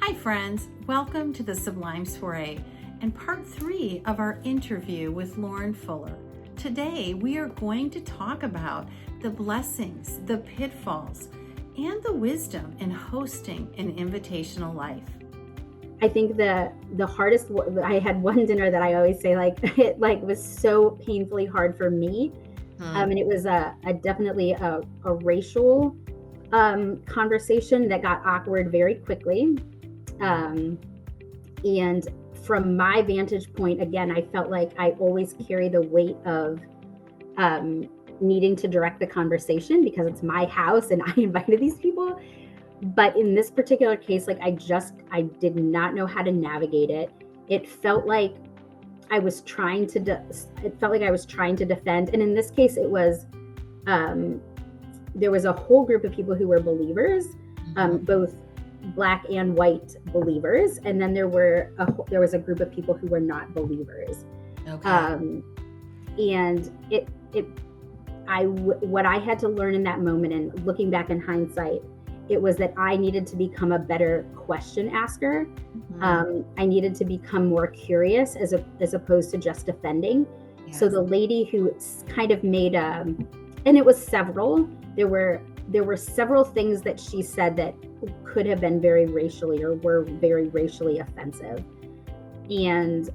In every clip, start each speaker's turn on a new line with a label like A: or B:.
A: Hi friends, welcome to the Sublime Soiree and part 3 of our interview with Lauren Fuller. Today we are going to talk about the blessings, the pitfalls, and the wisdom in hosting an invitational life.
B: I think the hardest, I had one dinner that I always say it was so painfully hard for me. And it was definitely a racial conversation that got awkward very quickly. And from my vantage point, again, I felt like I always carry the weight of needing to direct the conversation because it's my house and I invited these people. But in this particular case, I did not know how to navigate it. It felt like I was trying to defend. And in this case, it was, there was a whole group of people who were believers, both Black and white believers. And then there was a group of people who were not believers.
A: Okay.
B: And what I had to learn in that moment, and looking back in hindsight, it was that I needed to become a better question asker. I needed to become more curious as opposed to just defending. Yes. So the lady who kind of made and it was several, there were several things that she said that could have been very racially or were very racially offensive. And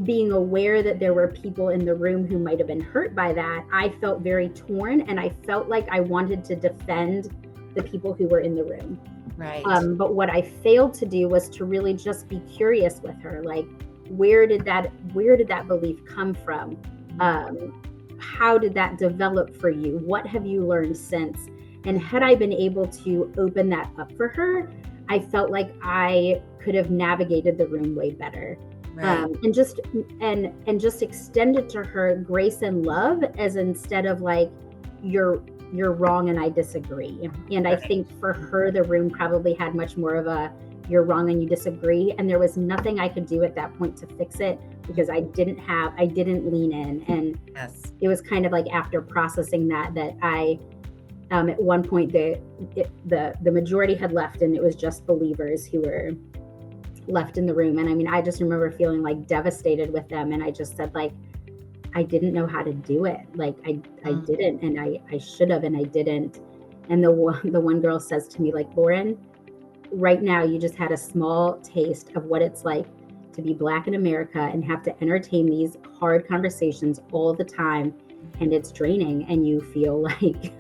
B: being aware that there were people in the room who might have been hurt by that, I felt very torn, and I felt like I wanted to defend the people who were in the room.
A: Right.
B: But what I failed to do was to really just be curious with her. Like, where did that belief come from? How did that develop for you? What have you learned since? And had I been able to open that up for her, I felt like I could have navigated the room way better. Right. And just extended to her grace and love, as instead of like, you're wrong and I disagree. And I think for her, the room probably had much more of a you're wrong and you disagree. And there was nothing I could do at that point to fix it because I didn't lean in. And yes. It was kind of like after processing that I, at one point the majority had left and it was just believers who were left in the room. And I mean, I just remember feeling like devastated with them. And I just said, like, I didn't know how to do it. Like I didn't, and I should have, and I didn't. And the one girl says to me, like, Lauren, right now you just had a small taste of what it's like to be Black in America and have to entertain these hard conversations all the time. And it's draining and you feel like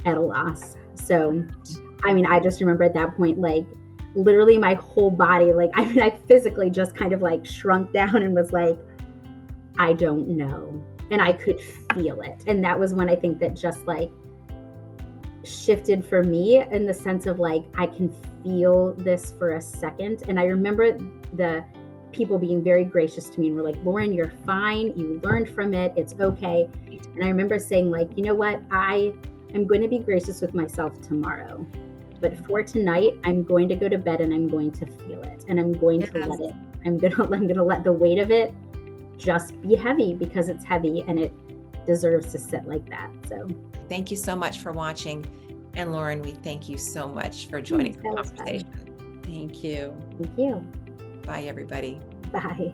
B: at a loss. So, I mean, I just remember at that point, like literally my whole body, like, I mean, I physically just kind of like shrunk down and was like, I don't know. And I could feel it. And that was when I think that just like shifted for me in the sense of like, I can feel this for a second. And I remember the people being very gracious to me and were like, Lauren, you're fine. You learned from it. It's okay. And I remember saying like, you know what? I am going to be gracious with myself tomorrow. But for tonight, I'm going to go to bed and I'm going to feel it. And I'm going to let it. I'm going to let the weight of it just be heavy because it's heavy and it deserves to sit like that. So
C: thank you so much for watching. And Lauren, we thank you so much for joining the conversation.
A: Thank you.
B: Thank you.
C: Bye, everybody.
B: Bye.